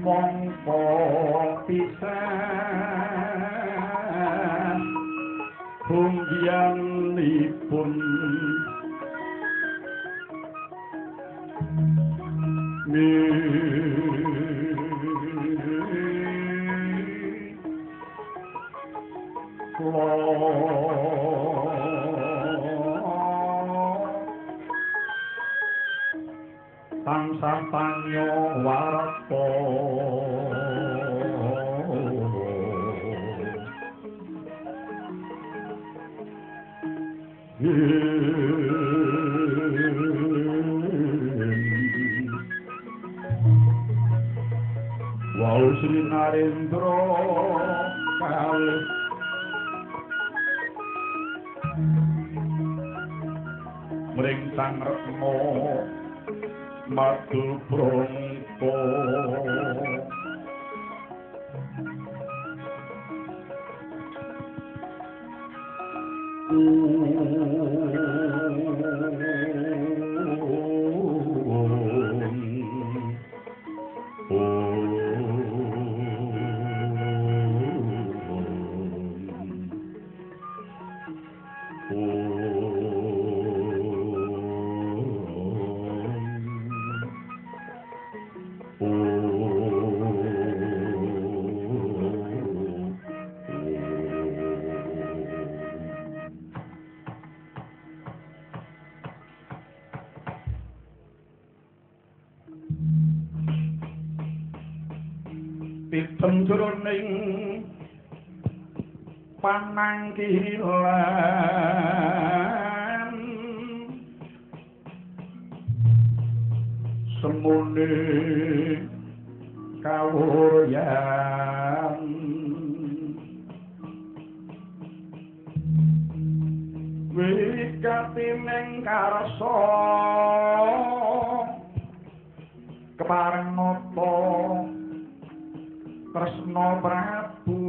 mongko pisan bunggianipun tansah panyo warta Wau Sri Narendra kalih mring sang Retna Madu Prangka Pitem jroning panangkilan semune kawuryan wikatining karsa kepareng nata Kresna Prabu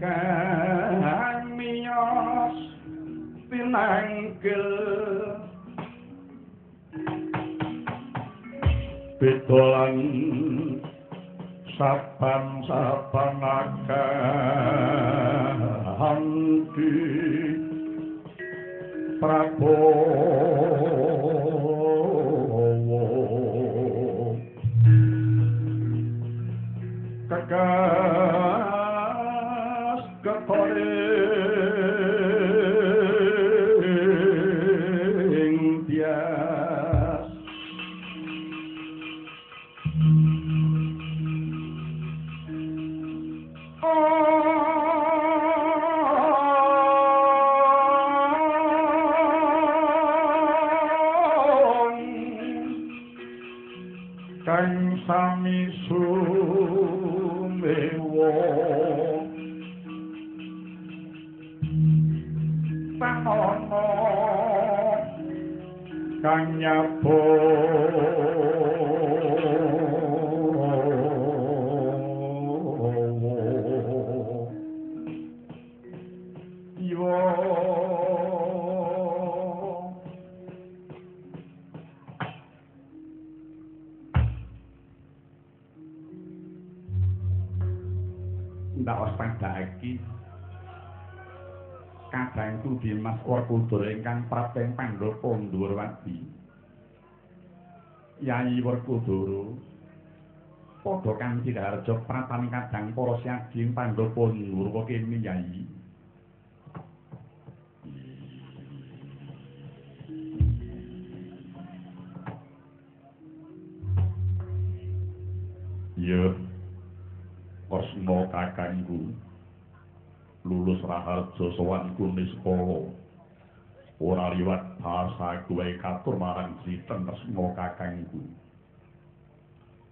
kang miyos pinanggil bedolan saban-saban Hanti Prabowo kekas keparing tias kang sami sumewa panono kang nyabo ndak waspadaki kadangku Dimas Werkudara ingkang prapting Pandhapa Ndhuwurwadi Yayi Werkudara padha kanthi harja pratani kadang para syaging Pandhapa Ndhuwurwa kene Yayi ya Kresna kakangku lulus raharja sowan Kuniskala ora liwat basa kuwe katur marang Sriten Kresna kakangku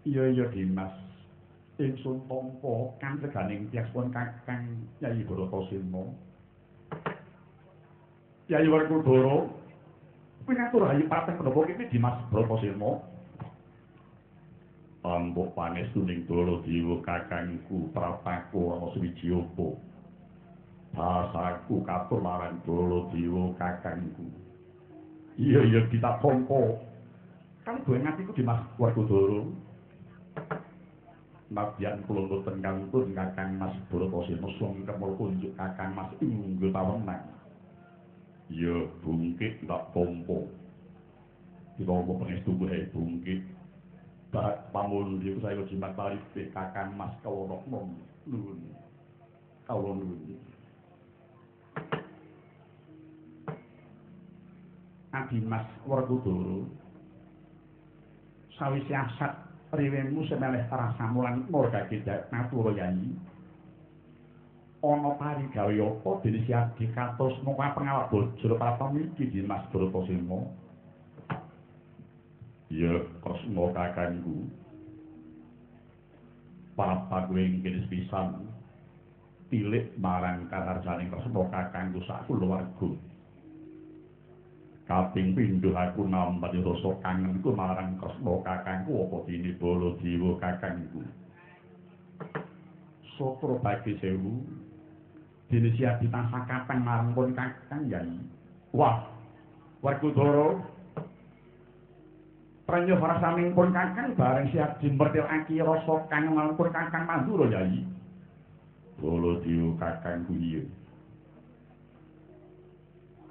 iya Dimas ingsun tampa kanceganing tiyakipun Kakang Yayi Bratasena Yayi Werkudara pinatur hayu pateng menapa kene Dimas Bratasena Ampuk pangestuning Daladewa kakangku Prapaku ana Swijiyapa Basaku katur marang Baladewa kakangku. Iya kita tampa. Kan duwe ngatiku Dimas Werkudara. Nadyan kula boten kantun Kakang Mas Bratasena sungkem kunjuk Kakang Mas Inggil Tawenang. Ya bungkit tak tampa. Ditampa pangestu kuwi bungkit. Barak pamuntun saya jimat tarif Kakang Mas Kawono nuwun. Kawula nuwun. Adi Mas Werkudara. Sawise asat riwemu semelih rasamu lan murgake natura yayi. Ana parigawe apa dene si Adi katos muka pengawak bojor pratom iki Dimas Bratasena. Ya Kresna kakangku. Papa kowe ingkang pisan tilik marang kanarjaning Kresna kakangku sak kulawarga. Kaping pindho aku nampi rasa kangenku marang Kresna kakangku apa dene Baladewa kakangku. Sopro bagi sewu dene siap ditansah kapeng marang pun kakang yai. Wah, Werkudara pranyo rasaning pun kakang bareng siap dimpertilake rasa kangen marang pun kakang Mandura yai. Baladewa kakangku iya.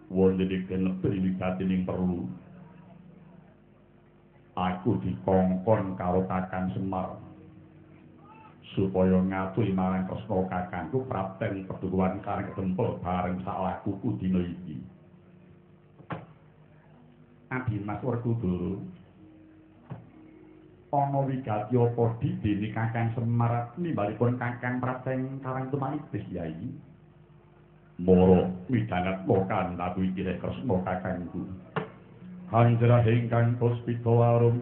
Wonten ing pribadining perlu aku dikongkon karo Kakang Semar supaya ngaturi marang Kresna kakangku prapten pedukuhan kareng tempel bareng sak lakuku dina iki. Adi Mas Werkudara ana wigati apa dene Kakang Semar nimbalipun Kakang prapten kareng tumanis yai. Moro midangat lokan aku iki Kresna kakangku. Hanjrah ingkang puspita warum.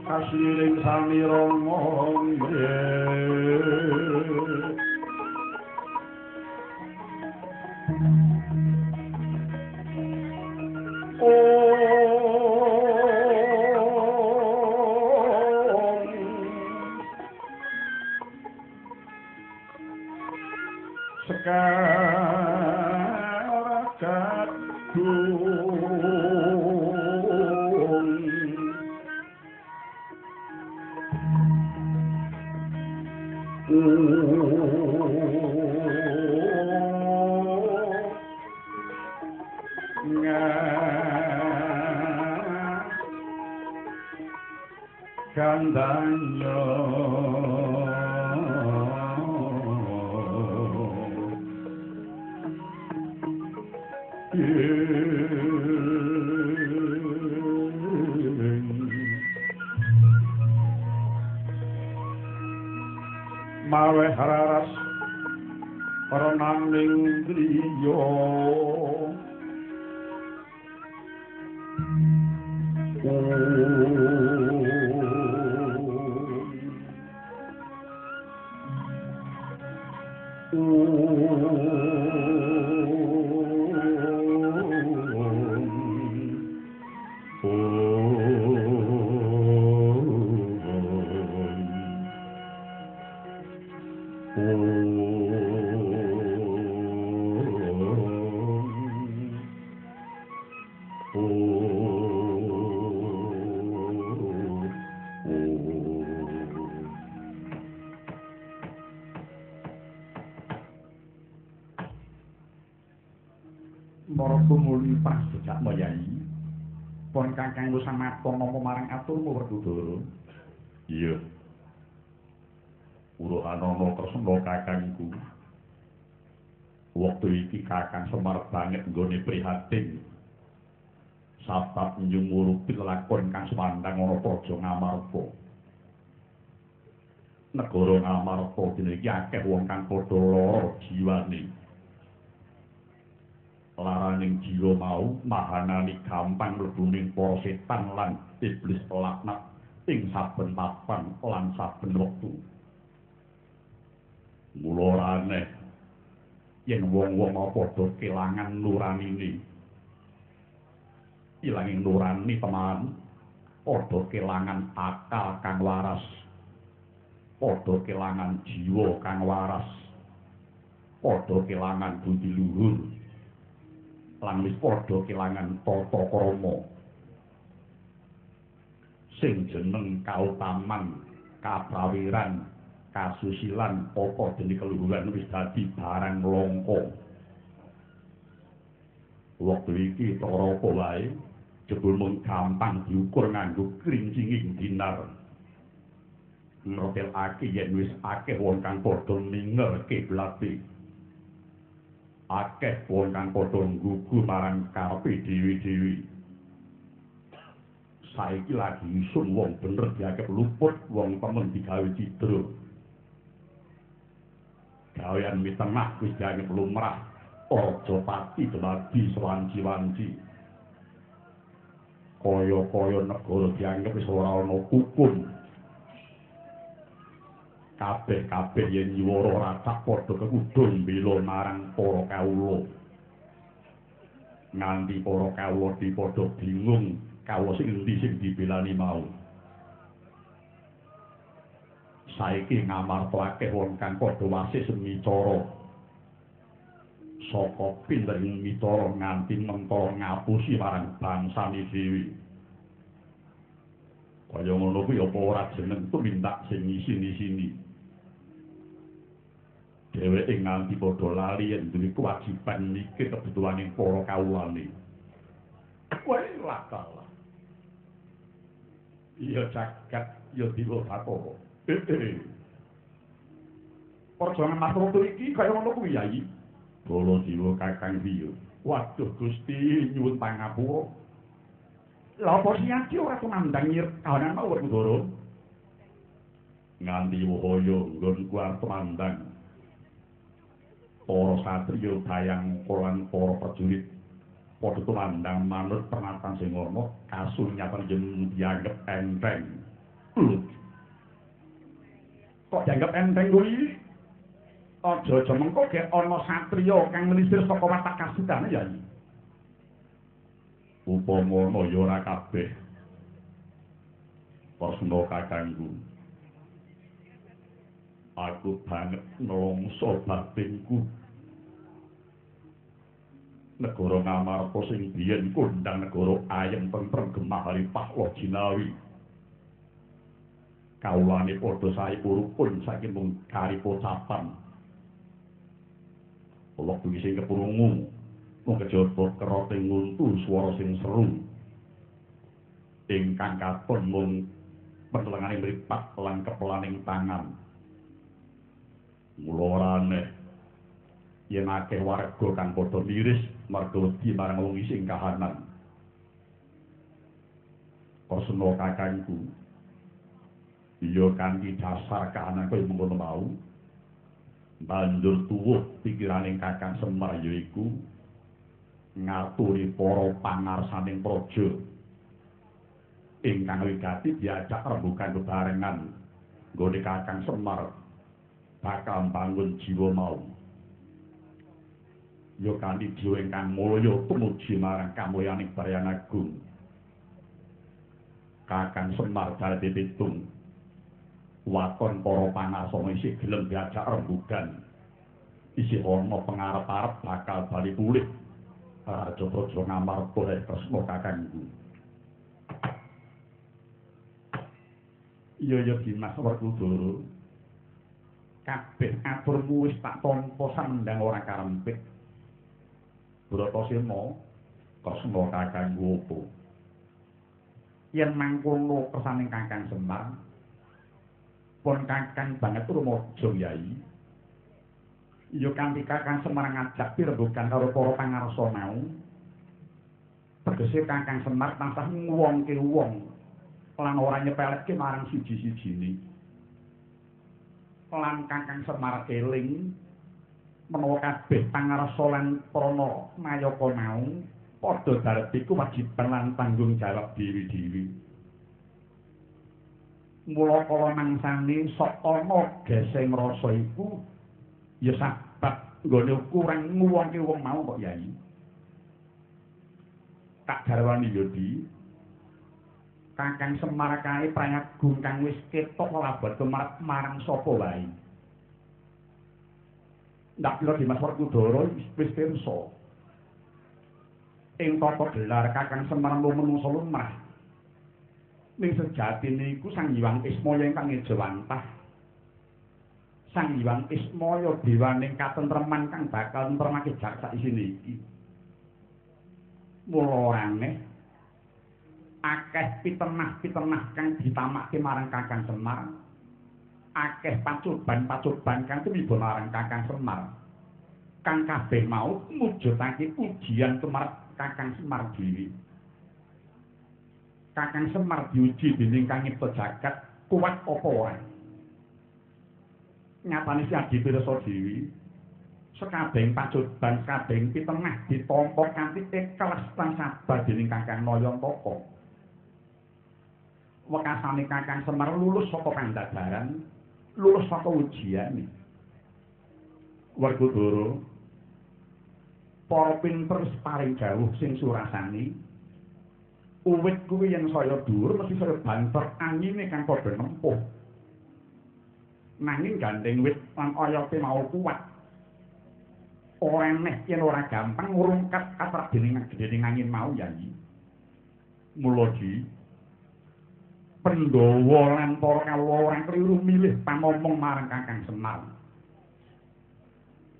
Kasiring sami rama Gandanya mawe hararas renanging driya Marga muli prasejak mayai pun kakang samata nampa marang aturmu Werkudara. Iya. Uruhanana Kresna kakangku. Wektu iki Kakang Semar banget nggone prihatin. Sabab nyumurupi lakon kang semandang ana praja Ngamarta. Negara Ngamarta dene iki akeh wong kang padha lara jiwane. Laraning jiwa mau mahanani gampang mlebuning para setan lan iblis laknat ing saben papan lan saben wektu. Mula aneh yen wong-wong padha kelangan nuranine. Ilanging nurani teman padha kelangan akal kang waras, padha kelangan jiwa kang waras, padha kelangan budi luhur, lan wis padha kelangan tata krama. Sing jeneng kautaman, kaprawiran, kasusilan, apa dene keluhuran wis dadi barang langka. Wektu iki cara apa wae jebul mung gampang diukur nganggo krincinging dinar. Nrotelake yen wis akeh wong kang padha ningerke blati. Akeh wong kang padha nggugu marang karepe dewi-dewi. Saiki lagi isun wong bener dianggep luput, wong temen digawe cidra. Gawean mitenah wis dianggep lumrah, aja pati dumadi sewanci-wanci. Kaya-kaya negara dianggep wis ora ana hukum. Kabeh-kabeh yen nyiwara racak padha kekudung mbela marang para kawula. Nganti para kawula dipadha bingung kawula sing endi sing dibelani mau. Saiki ngamartake wong kang padha wasis micara. Saka pintering micara nganti mentara ngapusi marang bangsane dhewe. Kaya ngono kuwi apa ora jeneng tumindak sing isini-isini. Dheweke nganti padha lali yen duwe kewajiban mikir kebutuhaning para kawulane. Wae lakala. Iya jagat ya dewa Bathara. Perjuangan mas wektu iki kaya ngono kuwi Yai. Bala dewa Kakang Biyo. Waduh Gusti nyuwun pangapura. Lha apa siyaki ora tumandang kahanan mau Ndara? Nganti wahaya nggon kuwi tumandang. Para satriya bayang kolan para prajurit padha tumandang manut pernatan sing ana kasunyatan yen dianggep enteng. Kok dianggep enteng kuwi? Aja mengko gek ana satriya kang menisir saka watak kasutane ya. Upama ana ya ora kabeh. Pasna kakangku. Aku banget nelongso batinku. Negara Ngamarta sing biyen kondang negara ayem tentrem gemah haripah jinawi. Kawulane padha sae urupun saking mung kari pocapan. Wektu iki sing keprungu mung kejaba keroting nguntu swara sing seru. Ingkang katon mung penelengane mripat lan kepelaning tangan. Mula ora aneh yen akeh warga kang padha miris marga wedi marang wong sing kahanan. Persena kakangku. Iya kanthi dasar kahanan kaya mengkono mau. Banjur tuwuh pikiraning Kakang Semar yaiku ngaturi para pangarsaning praja ingkang wigati diajak rembugan bebarengan nggone Kakang Semar bakal bangun jiwa mau. Ya kanthi jiwa ingkang mulya tumuju marang kamulyaning Baryang Agung. Kakang Semar dadi pitung waton para pangarsana isih gelem diajak rembugan. Isih ana pengarep-arep bakal bali pulih. Raja-raja Ngamarta Kresna kakangku. Iya Dimas Werkudara. Kabeh aturmu wis tak tampa samendang ora karempit. Bratasena Kresna kakangku apa? Yen mangkono kersaning Kakang Semar pun Kakang banget rumaja Yai. Ya kanthi Kakang Semar ngajak pirembugan karo para pangarsa mau. Tegese Kakang Semar tansah nguwongke wong lan ora nyepelekke marang siji-sijine. Lan Kakang Semar eling menawa kabeh pangarsa lan prana mayaka mau padha dareti kewajiban lan tanggung jawab dewi-dewi. Mula kala mangsane sok ana geseng rasa iku ya sabat nggone kurang nguwongke wong mau kok Yai. Tak garwani ya Di. Kakang Semar kae Prayagung kang wis ketok lelabar kemarep marang sapa wae. Ndak kira Dimas Werkudara wis pirsa. Ing tata gelar Kakang Semar menungso lumrah. Ning sejatine iku Sang Hyang Ismaya ingkang ngejawantah. Sang Hyang Ismaya dewaning katentreman kang bakal nentremake jaksa isine iki. Mula aneh akeh pitenah-pitenah kang ditamake marang Kakang Semar, akeh pacoban-pacoban kang tumiba marang Kakang Semar, kang kabeh mau mujudake ujian kemarep Kakang Semar dhewe. Kakang Semar diuji dening Kang Nyipta Jagat kuat apa ora. Nyatane si Adi Pirsa dhewe sekabehing pacoban, sekabehing pitenah ditampa kanthi ikhlas lan sabar dening Kakang Nayantaka. Wekasane Kakang Semar lulus saka pandhadaran, lulus saka ujian. Werkudara para pinter paring dawuh sing surasane uwit kuwi yen saya dhuwur mesti saya banter angine kang padha nempuh. Nanging gandeng wit lan oyote mau kuat. Ora neh yen ora gampang ngrungkat katrap dening angin mau yayi. Mula Pandhawa lan para kawula ora kliru milih pamomong marang Kakang Semar.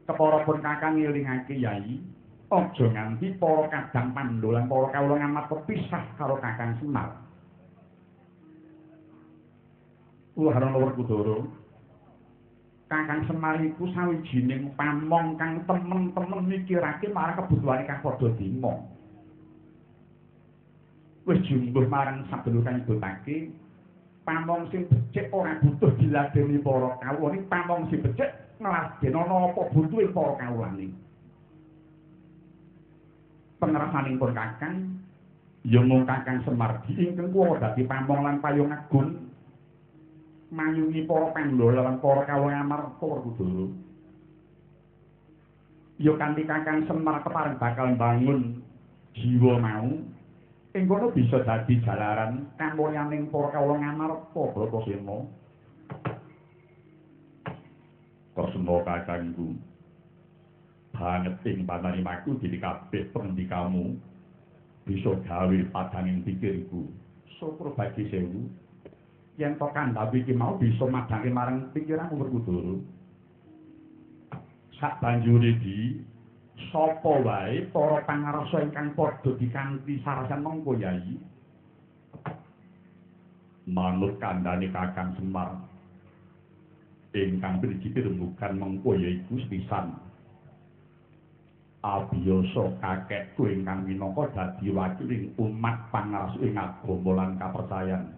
Keparapun Kakang ngelingake yayi, aja nganti para kadang Pandhawa lan para kawula ngamat kepisah karo Kakang Semar. Warana Werkudara, Kakang Semar iku sawijining pamong kang temen-temen mikirake marang kebutuhane kang padha dima. Wis jumbuh marang sadulur kang nyebutake pamong sing becik ora butuh diladeni para kawula ning pamong sing becik ngladeni ana apa butuhe para kawulane. Pengrasaning pun Kakang ya mung Kakang Semar ingkang kuwi dadi pamong lan payung agung mayungi para Pandhawa lan para kawula Amarta Werkudara. Ya kanthi Kakang Semar kepareng bakal bangun jiwa mau ing kono bisa dadi jalaran kamulyaning para kawula Amarta Bratasena. Kresna kakangku banget ing panarimaku dadi kabeh pengendikamu bisa gawe padhanging pikirku. Syukur bagi sewu yen to kandhawi iki mau bisa madhangi marang pikiranmu Werkudara. Sak banjure iki sapa wae para pangarsa ingkang padha dikanthi sarasan mengko yayi. Manut kandhane Kakang Semar ingkang principe rembugan mengko yaiku sepisan abiyasa kakekku ingkang minangka dadi wakiling umat pangarsa ing agama lan kapercayan.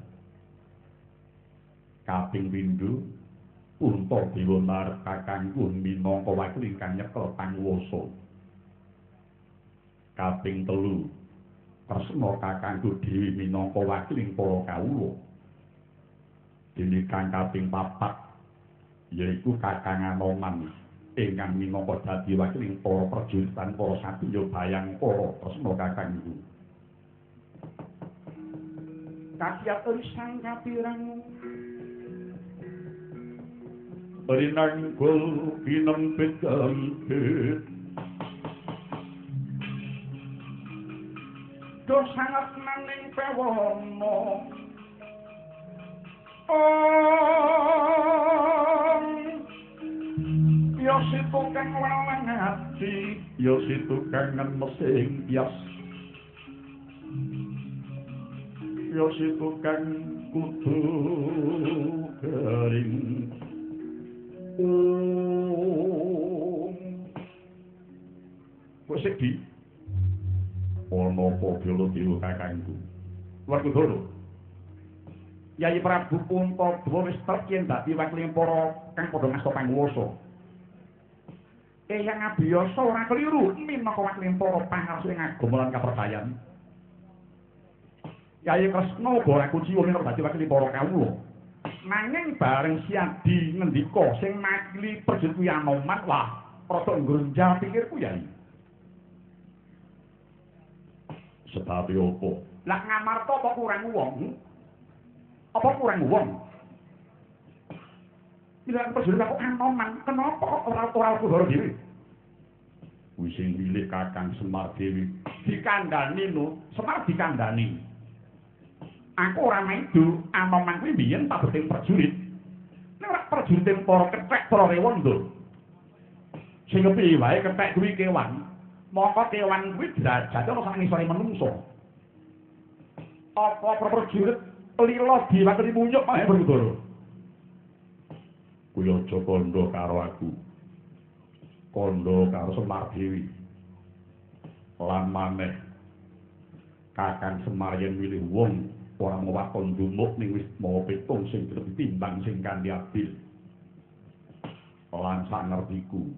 Kaping pindho Puntadewa marep kakangku minangka wakil ingkang nyekel panguwasa. Kaping telu Kresna kakangku dhewe minangka wakiling para kawula. Dene kang kaping papat yaiku Kakang Anoman ingkang minangka dadi wakiling para prajurit lan para satriya bayang para Kresna kakangku. Kakiat sang kapirang Rinanggul pinempit kampit do sangat maning pewono yo situ kang lalang ati yo situ kangen mesing bias yo situ kang kudu garing kok sedih ana apa Baladewa kakangku Werkudara Yayi Prabu Puntadewa wis terkin dadi wakiling para kang padha ngasta panguwasa Eyang Abiyasa ora keliru minangka wakiling para pangarsa ing agama lan kapercayan Yayi Kresna uga aku jiwa minangka dadi wakiling para kawula nanging bareng Siadi ngendika sing makili prajurit kuwi Anoman wah rada nggonjal pikirku Yayi. Sebab apa? Lah Ngamarta apa kurang wong? Apa kurang wong? Bila perjurit aku Anoman, kenapa ora Kudara Dewi? Kuwi sing milih Kakang Semar Dewi. Dikandani no, Semar dikandani. Aku ora maido, Anoman kuwi biyen pabeting perjurit. Nek ora perjuriting para kethek para rewondo. Sing kepiye wae kethek kuwi kewan. Mongko kewan kuwi derajate ana sak ngisore menungso. Apa perjurit lila diwakili munyuk mahe Kudara? Kuwi aja kandha karo aku. Kandha karo Semar Dewi. Lan maneh Kakang Semar yen milih wong ora mewakon dumuk ning wis mawa pitung sing ditimbang sing kanthi adil. Lan sak ngertiku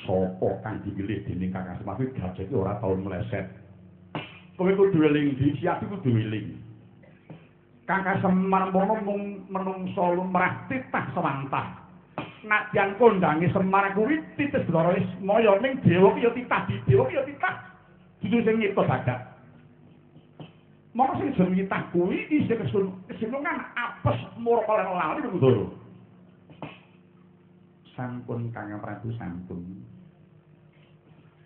sapa kang dipilih dening Kakang Semar kuwi gajeke ora tau meleset. Kowe kudu eling di siatu kudu eling. Kakang Semar mung menungso lumrah titah sewantah. Nadyan kondange Semar kuwi titis Bathara Wismaya ning dewa ki ya titah di dewa ki ya titah dudu sing nyipta jagat. Mongko sing jeneng titah kuwi isih kesulungan apes murka lan lali Kudara. Sampun Kakang Prabu sampun.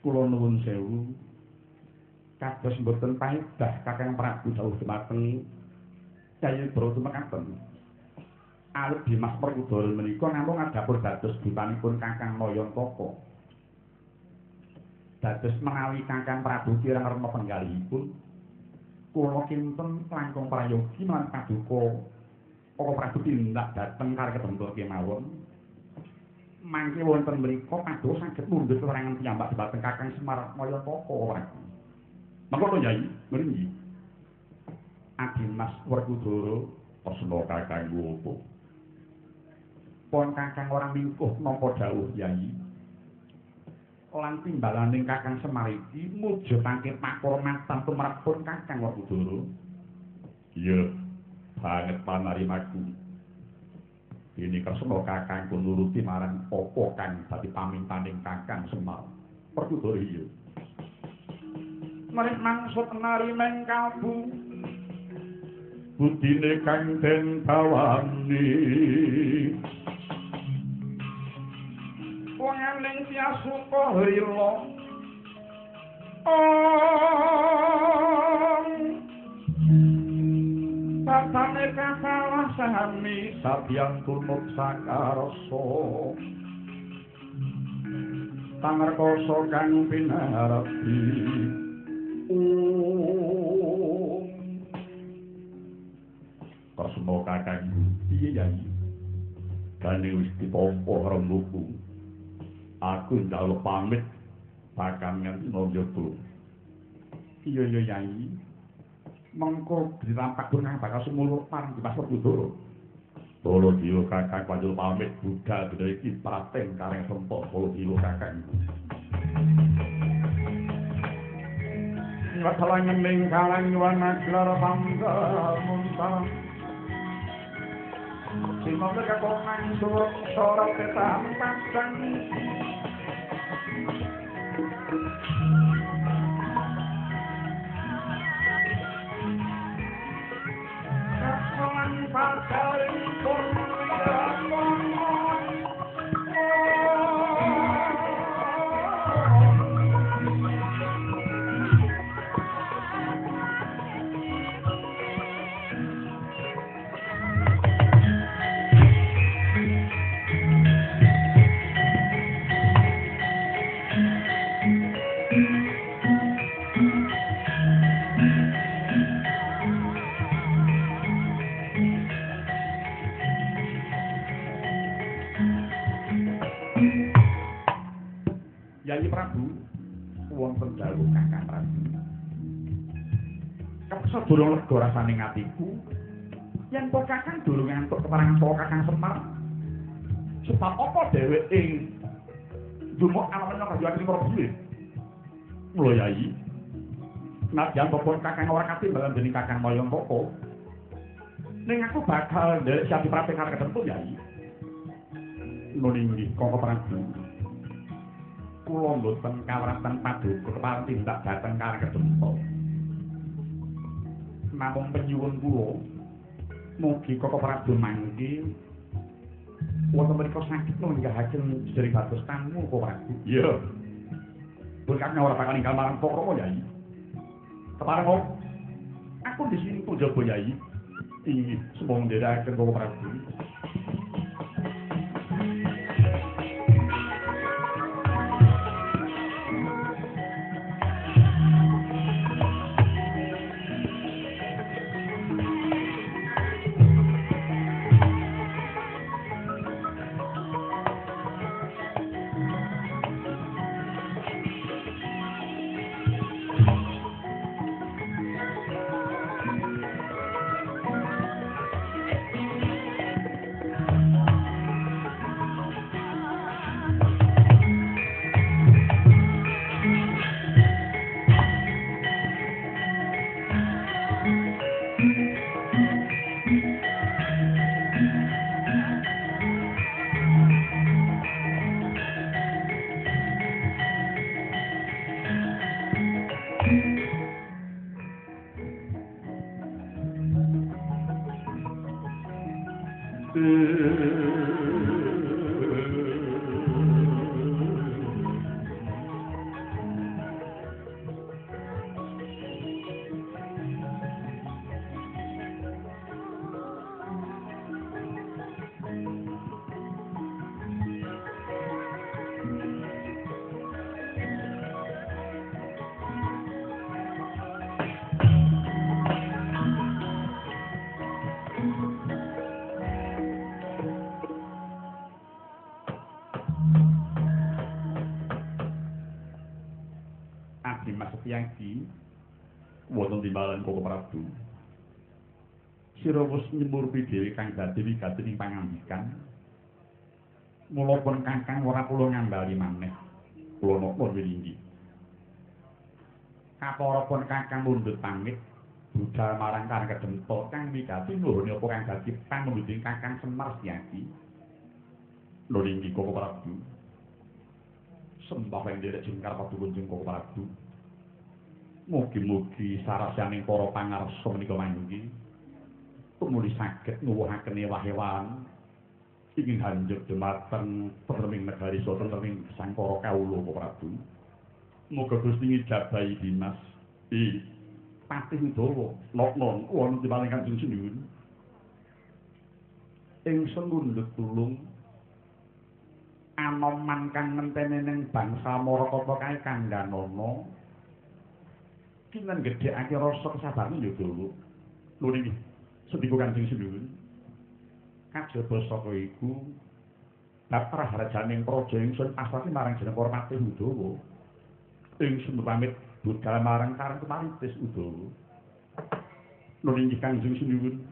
Kula nuwun sewu. Kados mboten paedah Kakang Prabu dawuh dumateng Kyai Brata mekaten. Awit Dimas Werkudara menika namung ngadhapur dados dutanipun Kakang Nayantaka. Dados menawi Kakang Prabu kirang rena penggalihipun, kula kinten langkung prayogi lan paduka Kakang Prabu tindak dhateng kareketentul kemawon. Mangke wonten mriku paduka saged mundhut keterangan piyambak dhateng Kakang Semar Nayantaka. Mangko Yai, mriki. Dimas Werkudara asma Kakang apa? Pon Kakang ora mingkuh napa dawuh Yai. Lan timbalaning Kakang Semar iki mujudake pakurmatan tumrapun Kakang Werkudara. Iya, banget panarimaku. Ini kresna Kakang nuruti marang apa kang dadi pamintaning Kakang Semar. Werkudara iya. Maring mangsut narimeng kalbu budine kang den bawani. Wanganing tiasuka rila tatane kakalah sami sabyang tumut sakarsa pangerkoso kang pinarti Kresna Kakang piye Yai? Dene wis ditampa rembuku. Aku njaluk pamit bakal nganti njaba. Iya Yai. Mengko dirampak kang bakal sumulur parang Dimas Werkudara. Tolo diyo Kakang panjul pamit budal dina iki prateng kareng sempok tolo diyo Kakang. Watalangan ning kalanyuan aglar panggal muntang. Sinono kakongan surung sorot ketam pasang. Kakongan pagaring kurnian mongon. Yai Prabu wonten dawuh Kakang Prabu. Kepeksa durung lega rasane atiku yen kok Kakang durung entuk keterangan saka Kakang Semar. Sebab apa dheweke dumuk ana kerjaan sing ora piye? Mula Yai, nadyan pun Kakang ora katimbalan dening Kakang Nayantaka. Ning aku bakal nderek siap diprateng karo ketentu Yai. Nuling nggih Kakang Prabu. Kula mboten kawratan paduka kepala tindak dhateng karekedempa. Namung penyuwun kula Mugi Koko Prabu mangki wonten mriku saged nunggahaken jering batos tamu Koko Prabu. Iya. Pun kakang ora bakal ninggal marang Koko Yai. Kepareng aku di sini pun jago Yai. Inggih, semong ndherekaken Koko Prabu. Yangki wonten timbalan Koko Prabu sira wis nyemurpi dhewe kang dadi wigating pangambikan mula pun kakang ora kula ngambali maneh kula napa wingi kapara pun kakang mundhut pamit budal marang Kang Kedemta kang wigati nuhune apa kang dadi pangundhuting kakang Semar Yangki lho inggih Koko Prabu sembah ing derek jengkar padukunjung Koko Prabu. Mugi-mugi sarasyaning para pangarsa menika mangki tumuli saged nuwuhaken ewah-ewahan ingin hanjur dumateng perming negari soten ing sang para kawula Prabu. Muga Gusti ngijabahi Dimas Patih Udawa Loknon wonten tibaling Kanjeng Sinuwun. Ingsun ngundhut tulung Anoman kang ngenteni ning bangsa Marakata kae Kandhanana kinten gedhekake rasa kesabaran ya Dawa. Lho niki sedika Kanjeng Sinuwun. Kajaba saka iku bab praharajaning praja ingsun pasrah marang jeneng Para Patih Udawa. Ingsun pamit budal marang Karang Kemaritis Udawa. Lho niki Kanjeng Sinuwun.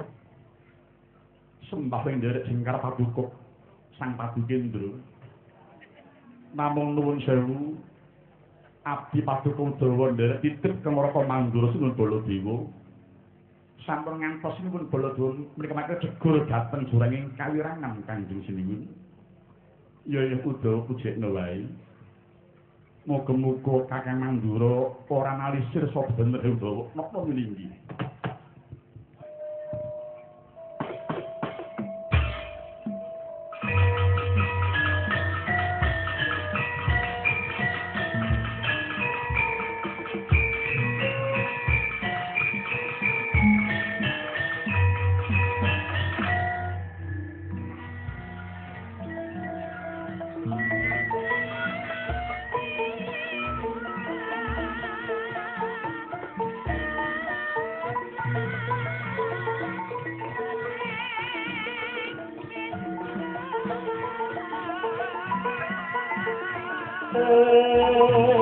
Sembah ing derek jengkar paduka Sang Padukendra. Namung nuwun sewu abdi paduka Udawa nderek titip kemraka Mandura Sinuwun Baladewa. Sampun ngantos Sinuwun Baladewa menika mangke jegur dhateng juranging kawirangan Kanjeng Sinuwun. Ya Udawa pujekna wae. Muga-muga Kakang Mandura ora nalisir sapa bener Udawa napa nglinggi. Oh